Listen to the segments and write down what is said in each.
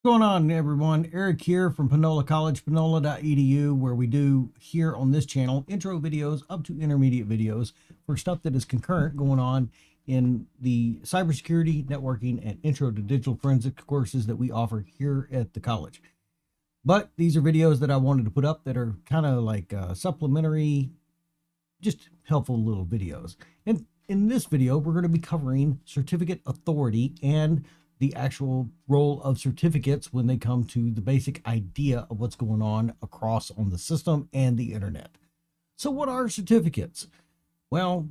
What's going on, everyone? Erik here from Panola College, panola.edu, where we do here on this channel intro videos up to intermediate videos for stuff that is concurrent going on in the cybersecurity, networking, and intro to digital forensics courses that we offer here at the college. But these are videos that I wanted to put up that are kind of like supplementary, just helpful little videos. And in this video, we're going to be covering certificate authority and the actual role of certificates when they come to the basic idea of what's going on across on the system and the internet. So what are certificates? Well,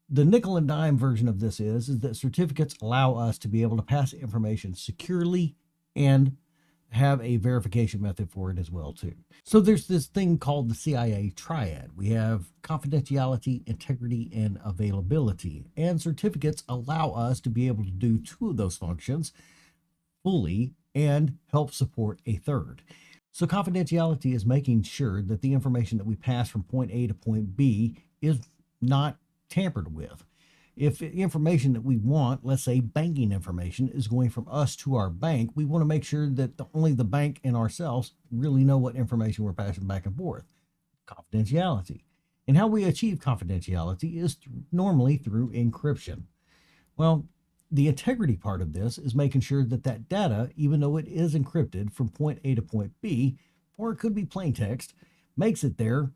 the nickel and dime version of this is that certificates allow us to be able to pass information securely and have a verification method for it as well too. So there's this thing called the CIA triad. We have confidentiality, integrity, and availability. And certificates allow us to be able to do two of those functions fully and help support a third. So confidentiality is making sure that the information that we pass from point A to point B is not tampered with. If information that we want, let's say banking information, is going from us to our bank, we want to make sure that only the bank and ourselves really know what information we're passing back and forth. Confidentiality. And how we achieve confidentiality is normally through encryption. Well, the integrity part of this is making sure that that data, even though it is encrypted from point A to point B, or it could be plain text, makes it there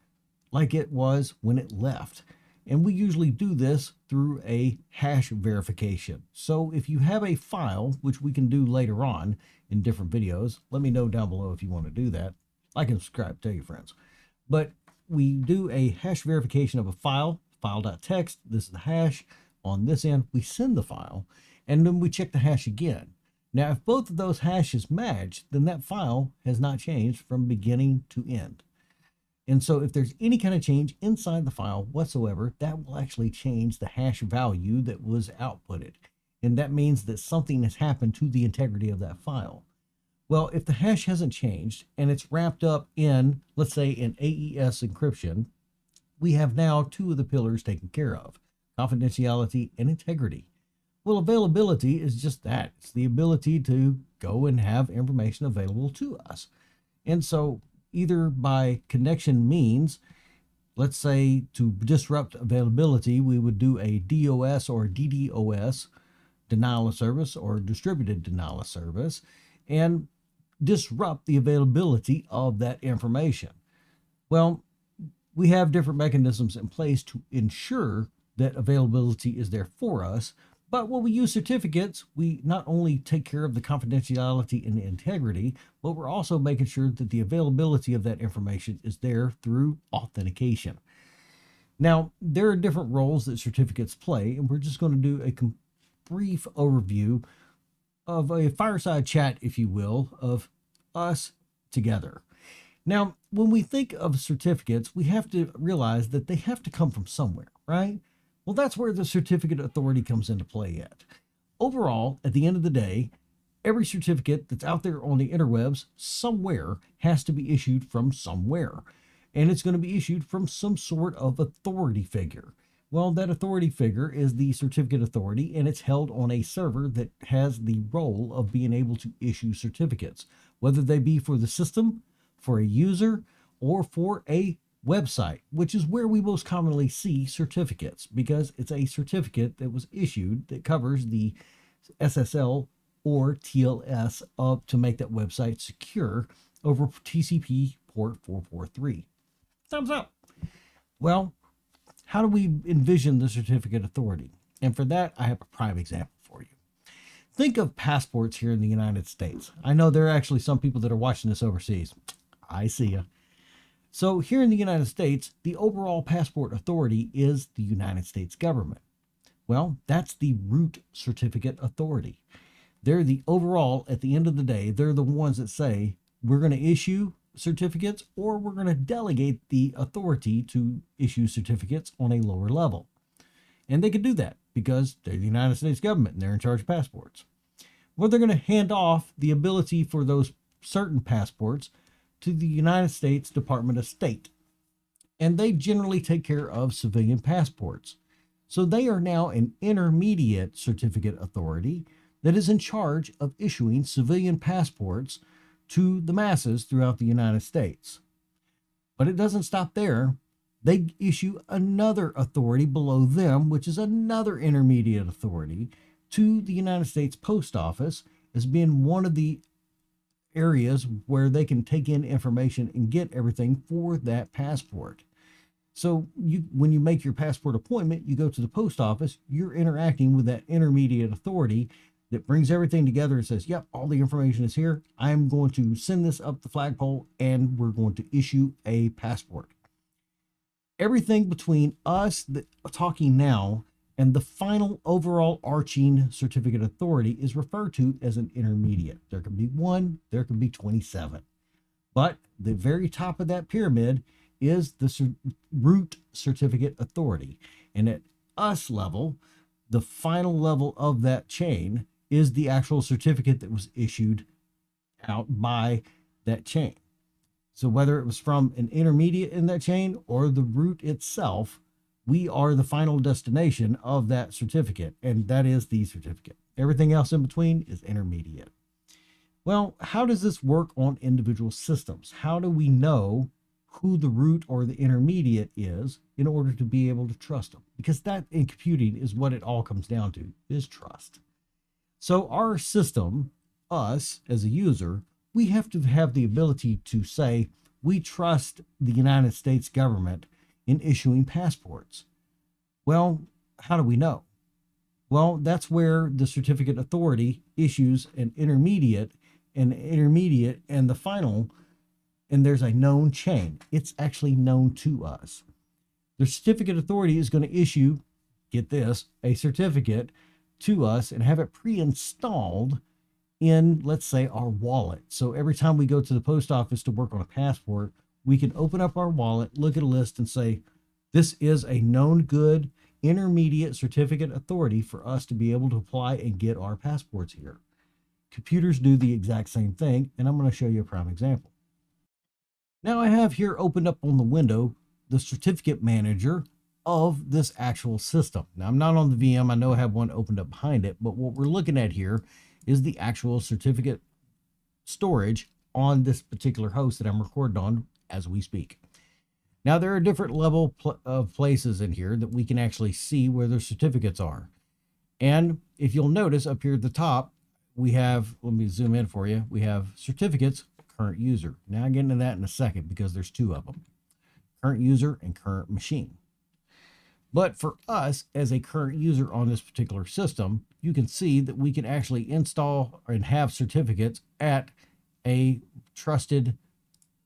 like it was when it left. And we usually do this through a hash verification. So if you have a file, which we can do later on in different videos, let me know down below if you want to do that. Like and subscribe, tell your friends. But we do a hash verification of a file, file.txt, this is the hash. On this end, we send the file, and then we check the hash again. Now, if both of those hashes match, then that file has not changed from beginning to end. And so if there's any kind of change inside the file whatsoever, that will actually change the hash value that was outputted. And that means that something has happened to the integrity of that file. Well, if the hash hasn't changed and it's wrapped up in, let's say, an AES encryption, we have now two of the pillars taken care of: confidentiality and integrity. Well, availability is just that. It's the ability to go and have information available to us. And so either by connection means, let's say to disrupt availability, we would do a DOS or DDoS, denial of service or distributed denial of service, and disrupt the availability of that information. Well, we have different mechanisms in place to ensure that availability is there for us. But when we use certificates, we not only take care of the confidentiality and the integrity, but we're also making sure that the availability of that information is there through authentication. Now, there are different roles that certificates play, and we're just going to do a brief overview of a fireside chat, if you will, of us together. Now, when we think of certificates, we have to realize that they have to come from somewhere, right? Well, that's where the certificate authority comes into play at. Overall, at the end of the day, every certificate that's out there on the interwebs somewhere has to be issued from somewhere. And it's going to be issued from some sort of authority figure. Well, that authority figure is the certificate authority, and it's held on a server that has the role of being able to issue certificates, whether they be for the system, for a user, or for a website, which is where we most commonly see certificates, because it's a certificate that was issued that covers the SSL or TLS up to make that website secure over TCP port 443. Thumbs up. Well, how do we envision the certificate authority? And for that, I have a prime example for you. Think of passports here in the United States. I know there are actually some people that are watching this overseas. I see ya. So here in the United States, the overall passport authority is the United States government. Well, that's the root certificate authority. They're the overall, at the end of the day, they're the ones that say, we're going to issue certificates, or we're going to delegate the authority to issue certificates on a lower level. And they can do that because they're the United States government and they're in charge of passports. Well, they're going to hand off the ability for those certain passports to the United States Department of State. And they generally take care of civilian passports. So they are now an intermediate certificate authority that is in charge of issuing civilian passports to the masses throughout the United States. But it doesn't stop there. They issue another authority below them, which is another intermediate authority, to the United States Post Office as being one of the areas where they can take in information and get everything for that passport. So when you make your passport appointment, you go to the post office, you're interacting with that intermediate authority that brings everything together and says, yep, all the information is here. I'm going to send this up the flagpole and we're going to issue a passport. Everything between us talking now and the final overall arching certificate authority is referred to as an intermediate. There can be one, there can be 27. But the very top of that pyramid is the root certificate authority. And at us level, the final level of that chain is the actual certificate that was issued out by that chain. So whether it was from an intermediate in that chain or the root itself, we are the final destination of that certificate, and that is the certificate. Everything else in between is intermediate. Well, how does this work on individual systems? How do we know who the root or the intermediate is in order to be able to trust them? Because that in computing is what it all comes down to, is trust. So our system, us as a user, we have to have the ability to say, we trust the United States government in issuing passports. Well, how do we know? Well, that's where the certificate authority issues an intermediate and the final, and there's a known chain. It's actually known to us. The certificate authority is going to issue, get this, a certificate to us and have it pre-installed in, let's say, our wallet. So every time we go to the post office to work on a passport, we can open up our wallet, look at a list and say, this is a known good intermediate certificate authority for us to be able to apply and get our passports here. Computers do the exact same thing, and I'm going to show you a prime example. Now I have here opened up on the window the certificate manager of this actual system. Now I'm not on the VM. I know I have one opened up behind it, but what we're looking at here is the actual certificate storage on this particular host that I'm recording on as we speak. Now there are different level of places in here that we can actually see where their certificates are. And if you'll notice up here at the top, we have, let me zoom in for you, we have certificates, current user. Now I'll get into that in a second because there's two of them, current user and current machine. But for us as a current user on this particular system, you can see that we can actually install and have certificates at a trusted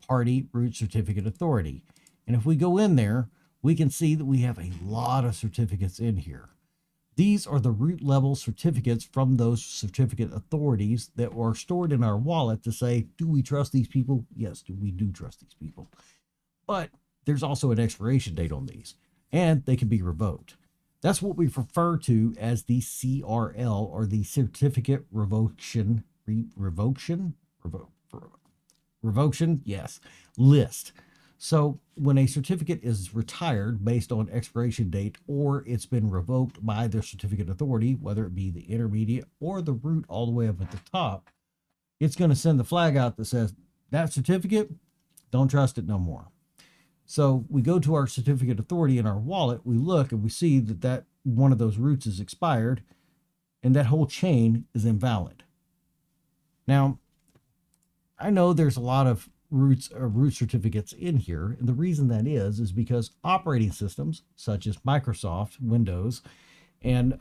party root certificate authority. And if we go in there, we can see that we have a lot of certificates in here. These are the root level certificates from those certificate authorities that are stored in our wallet to say, do we trust these people? Yes, we do trust these people. But there's also an expiration date on these, and they can be revoked. That's what we refer to as the CRL, or the certificate revocation, yes, list. So when a certificate is retired based on expiration date, or it's been revoked by their certificate authority, whether it be the intermediate or the root all the way up at the top, it's going to send the flag out that says that certificate, don't trust it no more. So we go to our certificate authority in our wallet, we look and we see that one of those roots is expired and that whole chain is invalid. Now, I know there's a lot of root certificates in here, and the reason that is because operating systems such as Microsoft Windows and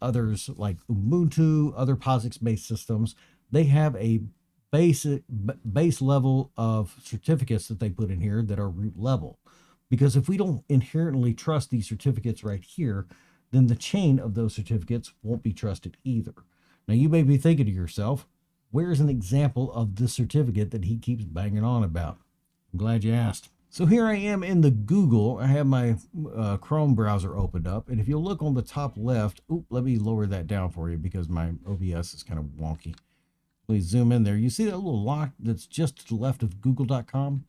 others like Ubuntu, other POSIX-based systems, they have a base level of certificates that they put in here that are root level. Because if we don't inherently trust these certificates right here, then the chain of those certificates won't be trusted either. Now you may be thinking to yourself, where's an example of this certificate that he keeps banging on about? I'm glad you asked. So here I am in the Google. I have my Chrome browser opened up. And if you look on the top left, let me lower that down for you because my OBS is kind of wonky. Please zoom in there. You see that little lock that's just to the left of google.com?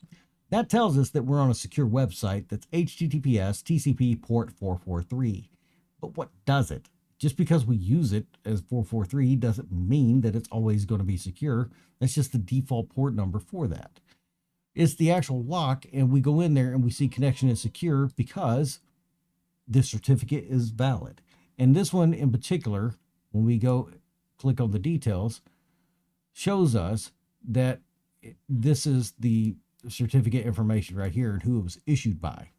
That tells us that we're on a secure website that's HTTPS TCP port 443. But what does it? Just because we use it as 443 doesn't mean that it's always going to be secure. That's just the default port number for that. It's the actual lock, and we go in there and we see connection is secure because this certificate is valid. And this one in particular, when we go click on the details, shows us that this is the certificate information right here and who it was issued by.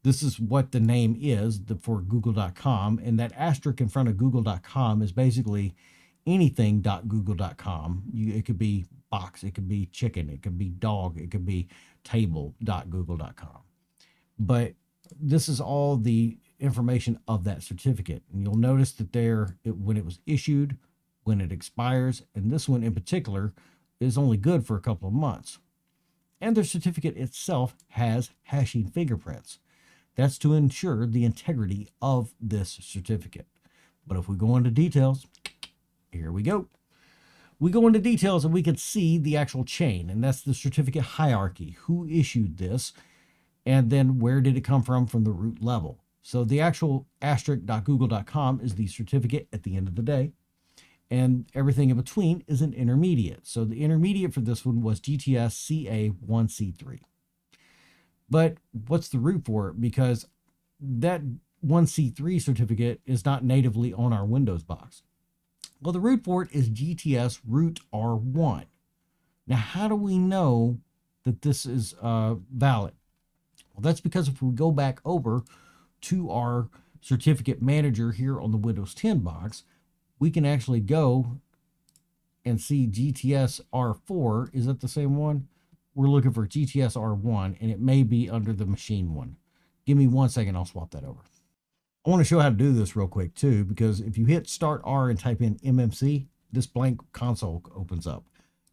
This is what the name is for google.com, and that asterisk in front of google.com is basically anything.google.com. It could be box, it could be chicken, it could be dog, it could be table.google.com. But this is all the information of that certificate. And you'll notice that when it was issued, when it expires, and this one in particular is only good for a couple of months. And the certificate itself has hashing fingerprints. That's to ensure the integrity of this certificate. But if we go into details, here we go. We go into details and we can see the actual chain, and that's the certificate hierarchy. Who issued this? And then where did it come from the root level? So the actual asterisk.google.com is the certificate at the end of the day. And everything in between is an intermediate. So the intermediate for this one was GTS CA1C3. But what's the root for it? Because that 1C3 certificate is not natively on our Windows box. Well, the root for it is GTS root R1. Now, how do we know that this is valid? Well, that's because if we go back over to our certificate manager here on the Windows 10 box, we can actually go and see GTS R4. Is that the same one? We're looking for GTS R1, and it may be under the machine one. Give me 1 second, I'll swap that over. I want to show how to do this real quick too, because if you hit Start R and type in MMC, this blank console opens up.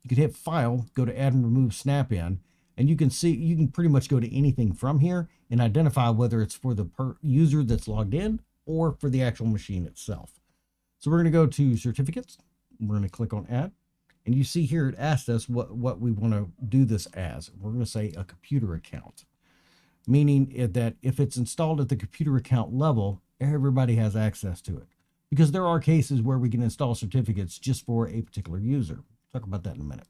You can hit File, go to Add and Remove Snap-in, and you can see, you can pretty much go to anything from here and identify whether it's for the user that's logged in or for the actual machine itself. So we're going to go to Certificates. We're going to click on Add. And you see here it asked us what we want to do this as. We're going to say a computer account, meaning that if it's installed at the computer account level, everybody has access to it. Because there are cases where we can install certificates just for a particular user. Talk about that in a minute.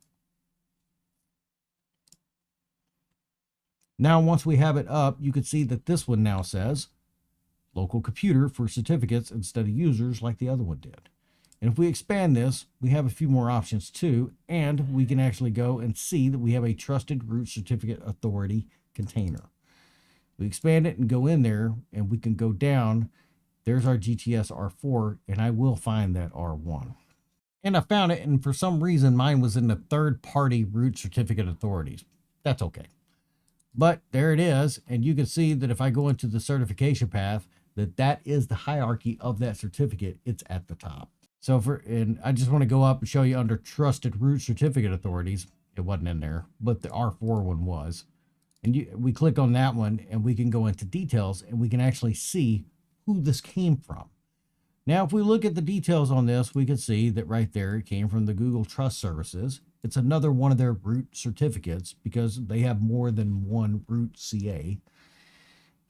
Now, once we have it up, you can see that this one now says local computer for certificates instead of users like the other one did. And if we expand this, we have a few more options too, and we can actually go and see that we have a trusted root certificate authority container. We expand it and go in there, and we can go down. There's our GTS R4, and I will find that R1. And I found it, and for some reason, mine was in the third-party root certificate authorities. That's okay. But there it is, and you can see that if I go into the certification path, that is the hierarchy of that certificate. It's at the top. So and I just want to go up and show you under trusted root certificate authorities. It wasn't in there, but the R4 one was. And we click on that one and we can go into details and we can actually see who this came from. Now, if we look at the details on this, we can see that right there, it came from the Google Trust Services. It's another one of their root certificates because they have more than one root CA.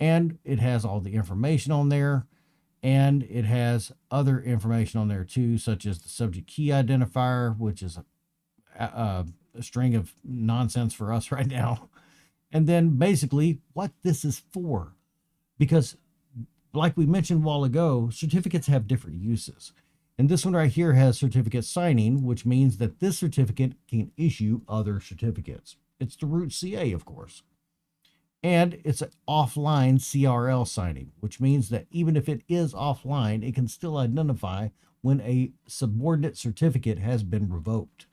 And it has all the information on there. And it has other information on there too, such as the subject key identifier, which is a string of nonsense for us right now. And then basically what this is for, because like we mentioned a while ago, certificates have different uses. And this one right here has certificate signing, which means that this certificate can issue other certificates. It's the root CA, of course. And it's an offline CRL signing, which means that even if it is offline, it can still identify when a subordinate certificate has been revoked.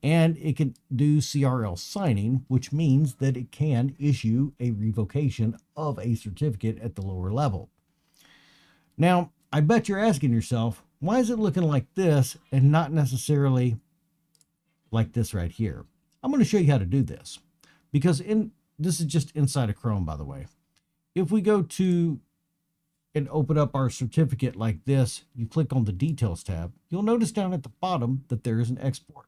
And it can do CRL signing, which means that it can issue a revocation of a certificate at the lower level. Now, I bet you're asking yourself, why is it looking like this and not necessarily like this right here? I'm going to show you how to do this, because this is just inside of Chrome, by the way. If we go to and open up our certificate like this, you click on the Details tab, you'll notice down at the bottom that there is an export.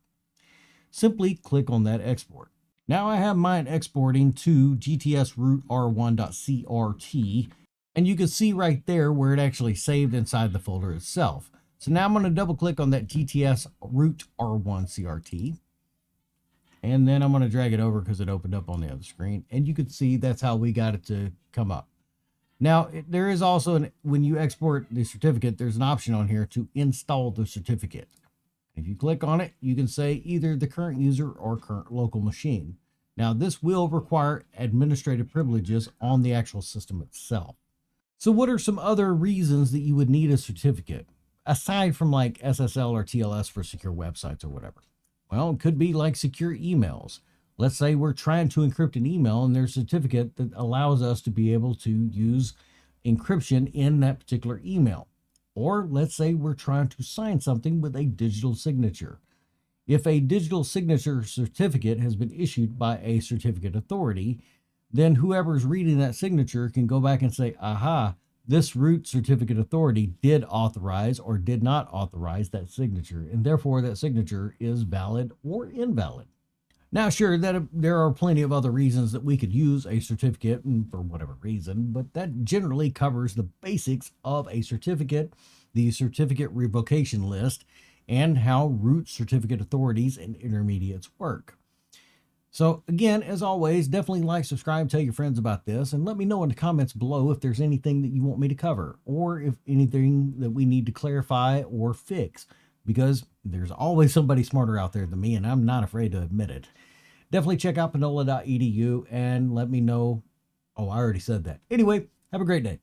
Simply click on that export. Now I have mine exporting to GTS root R1.crt, And you can see right there where it actually saved inside the folder itself. So now I'm going to double click on that GTS root R1 CRT. And then I'm going to drag it over because it opened up on the other screen. And you can see that's how we got it to come up. Now, there is also, when you export the certificate, there's an option on here to install the certificate. If you click on it, you can say either the current user or current local machine. Now, this will require administrative privileges on the actual system itself. So what are some other reasons that you would need a certificate, aside from like SSL or TLS for secure websites or whatever? Well, it could be like secure emails. Let's say we're trying to encrypt an email and there's a certificate that allows us to be able to use encryption in that particular email. Or let's say we're trying to sign something with a digital signature. If a digital signature certificate has been issued by a certificate authority, then whoever's reading that signature can go back and say, aha, this root certificate authority did authorize or did not authorize that signature, and therefore that signature is valid or invalid. Now, sure, that there are plenty of other reasons that we could use a certificate for whatever reason, but that generally covers the basics of a certificate, the certificate revocation list, and how root certificate authorities and intermediates work. So again, as always, definitely like, subscribe, tell your friends about this, and let me know in the comments below if there's anything that you want me to cover, or if anything that we need to clarify or fix, because there's always somebody smarter out there than me, and I'm not afraid to admit it. Definitely check out panola.edu and let me know. Oh, I already said that. Anyway, have a great day.